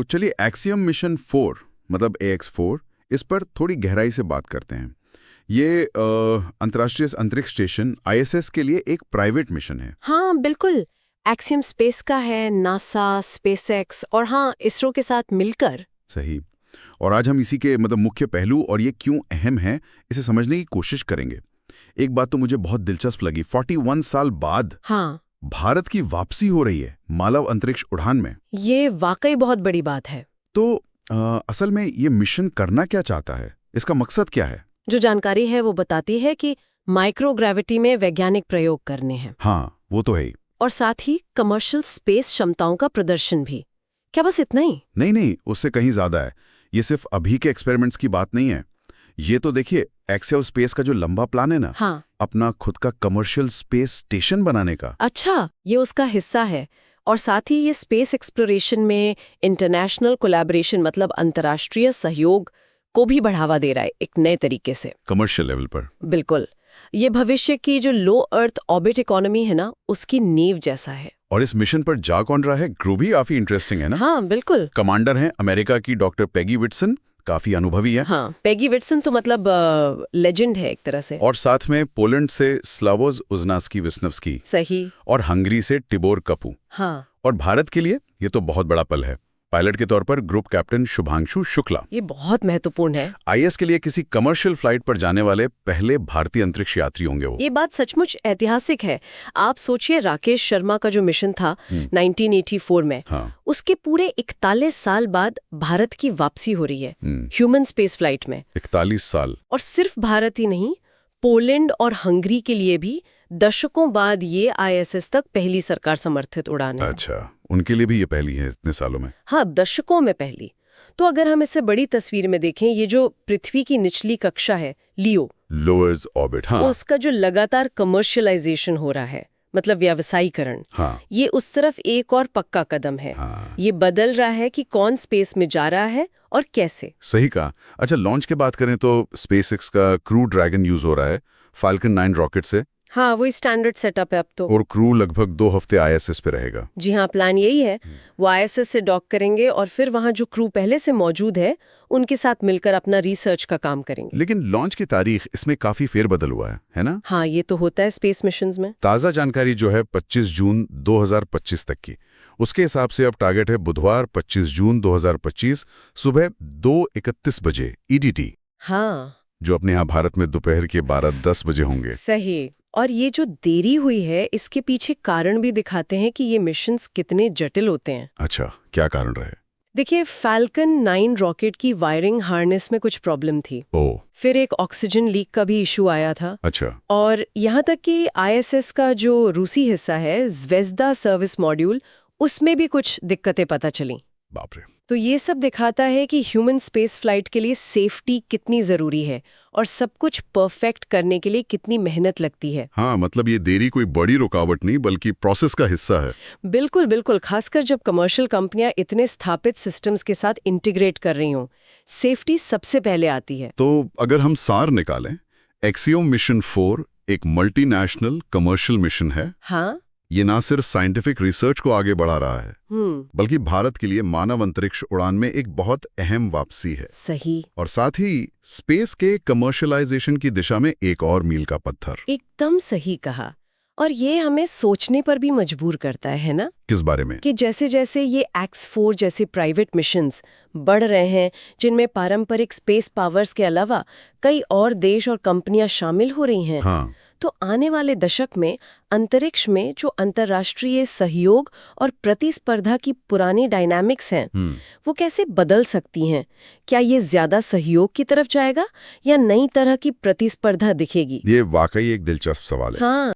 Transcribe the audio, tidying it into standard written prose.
चलिए axiom mission 4 मतलब AX4 इस पर थोड़ी गहराई से बात करते हैं। ये अंतर्राष्ट्रीय अंतरिक्ष स्टेशन ISS के लिए एक प्राइवेट मिशन है। हाँ बिल्कुल, एक्सियम स्पेस का है, नासा, स्पेसएक्स और हाँ इसरो के साथ मिलकर। सही। और आज हम इसी के मतलब मुख्य पहलू और ये क्यों अहम है इसे समझने की कोशिश करेंगे। एक बात तो मुझे बहुत दिलचस्प लगी, 41 साल बाद हाँ, भारत की वापसी हो रही है मानव अंतरिक्ष उड़ान में। ये वाकई बहुत बड़ी बात है। तो असल में ये मिशन करना क्या चाहता है, इसका मकसद क्या है? जो जानकारी है वो बताती है कि माइक्रोग्रेविटी में वैज्ञानिक प्रयोग करने हैं। हाँ वो तो है ही। और साथ ही कमर्शियल स्पेस क्षमताओं का प्रदर्शन भी। क्या बस इतना ही? नहीं, उससे कहीं ज्यादा है। ये सिर्फ अभी के एक्सपेरिमेंट्स की बात नहीं है। ये तो देखिए एक्सियल स्पेस का जो लंबा प्लान है ना, हाँ। अपना खुद का कमर्शियल स्पेस स्टेशन बनाने का। अच्छा, ये उसका हिस्सा है। और साथ ही ये स्पेस एक्सप्लोरेशन में इंटरनेशनल कोलैबोरेशन मतलब अंतर्राष्ट्रीय सहयोग को भी बढ़ावा दे रहा है एक नए तरीके से। कमर्शियल लेवल पर। बिल्कुल, ये भविष्य की जो लो अर्थ ऑर्बिट इकोनॉमी है ना, उसकी नींव जैसा है। और इस मिशन पर जा कौन रहा है, क्रू भी काफी इंटरेस्टिंग है ना। हाँ बिल्कुल। कमांडर हैं अमेरिका की डॉक्टर पेगी विटसन, काफी अनुभवी है। हाँ, पेगी विटसन तो मतलब लेजेंड है एक तरह से। और साथ में पोलैंड से स्लावोज उज़नास्की विस्नव्स्की। सही। और हंगरी से टिबोर कपू। हाँ, और भारत के लिए ये तो बहुत बड़ा पल है। पायलट के तौर पर ग्रुप कैप्टन शुभांशु शुक्ला। ये बहुत महत्वपूर्ण है। IS के लिए किसी कमर्शियल फ्लाइट पर जाने वाले पहले भारतीय अंतरिक्ष यात्री होंगे वो। ये बात सचमुच ऐतिहासिक है। आप सोचिए, राकेश शर्मा का जो मिशन था 1984 में, हाँ। उसके पूरे 41 साल बाद भारत की वापसी हो रही है ह्यूमन स्पेस फ्लाइट में। 41 साल। और सिर्फ भारत ही नहीं, पोलैंड और हंगरी के लिए भी दशकों बाद ये ISS तक पहली सरकार समर्थित उड़ान है। अच्छा, उनके लिए भी ये पहली है इतने सालों में। हाँ, दशकों में पहली। तो अगर हम इसे बड़ी तस्वीर में देखें, ये जो पृथ्वी की निचली कक्षा है लियो, लोअर्स ऑर्बिट, हाँ। उसका जो लगातार कमर्शियलाइजेशन हो रहा है मतलब व्यावसायीकरण, हाँ। ये उस तरफ एक और पक्का कदम है। हाँ। ये बदल रहा है कि कौन स्पेस में जा रहा है और कैसे। सही कहा। अच्छा, लॉन्च की बात करें तो स्पेसएक्स का क्रू ड्रैगन यूज हो रहा है फाल्कन 9 रॉकेट से। हाँ, वही स्टैंडर्ड सेटअप है अब तो। और क्रू लगभग 2 हफ्ते ISS पे रहेगा। जी हाँ, प्लान यही है। वो ISS से डॉक करेंगे और फिर वहाँ जो क्रू पहले से मौजूद है उनके साथ मिलकर अपना रिसर्च का काम करेंगे। लेकिन लॉन्च की तारीख इसमें काफी फेरबदल हुआ है ना? हाँ, ये तो होता है स्पेस मिशंस में। ताज़ा जानकारी जो है 25 जून 2025 तक की, उसके हिसाब से अब टारगेट है बुधवार 25 जून 2025 सुबह 2:31 बजे EDT। हाँ, जो अपने यहाँ भारत में दोपहर के 12:10 बजे होंगे। सही। और ये जो देरी हुई है इसके पीछे कारण भी दिखाते हैं कि ये मिशंस कितने जटिल होते हैं। अच्छा, क्या कारण रहे? देखिए, फाल्कन 9 रॉकेट की वायरिंग हार्नेस में कुछ प्रॉब्लम थी। ओह। फिर एक ऑक्सीजन लीक का भी इशू आया था। अच्छा। और यहाँ तक कि ISS का जो रूसी हिस्सा है ज़्वेज़दा सर्विस मॉड्यूल, उसमें भी कुछ दिक्कतें पता चली। बाप रे। तो ये सब दिखाता है कि ह्यूमन स्पेस फ्लाइट के लिए सेफ्टी कितनी जरूरी है और सब कुछ परफेक्ट करने के लिए कितनी मेहनत लगती है। हाँ, मतलब ये देरी कोई बड़ी रुकावट नहीं बल्कि प्रोसेस का हिस्सा है। बिल्कुल बिल्कुल, खासकर जब कमर्शियल कंपनियां इतने स्थापित सिस्टम्स के साथ इंटीग्रेट कर रही हों, सेफ्टी सबसे पहले आती है। तो अगर हम सार निकालें, एक्सियम मिशन 4 एक मल्टीनेशनल कमर्शियल मिशन है। हाँ, ये ना सिर्फ साइंटिफिक रिसर्च को आगे बढ़ा रहा है बल्कि भारत के लिए मानव अंतरिक्ष उड़ान में एक बहुत अहम वापसी है। सही। और साथ ही स्पेस के कमर्शियलाइजेशन की दिशा में एक और मील का पत्थर। एकदम सही कहा। और ये हमें सोचने पर भी मजबूर करता है ना? किस बारे में? कि जैसे जैसे ये X4 जैसे प्राइवेट मिशंस बढ़ रहे हैं जिनमें पारंपरिक स्पेस पावर्स के अलावा कई और देश और कंपनियां शामिल हो रही हैं, हाँ। तो आने वाले दशक में अंतरिक्ष में जो अंतर्राष्ट्रीय सहयोग और प्रतिस्पर्धा की पुरानी डायनामिक्स हैं, वो कैसे बदल सकती हैं? क्या ये ज्यादा सहयोग की तरफ जाएगा या नई तरह की प्रतिस्पर्धा दिखेगी? ये वाकई एक दिलचस्प सवाल है। हाँ।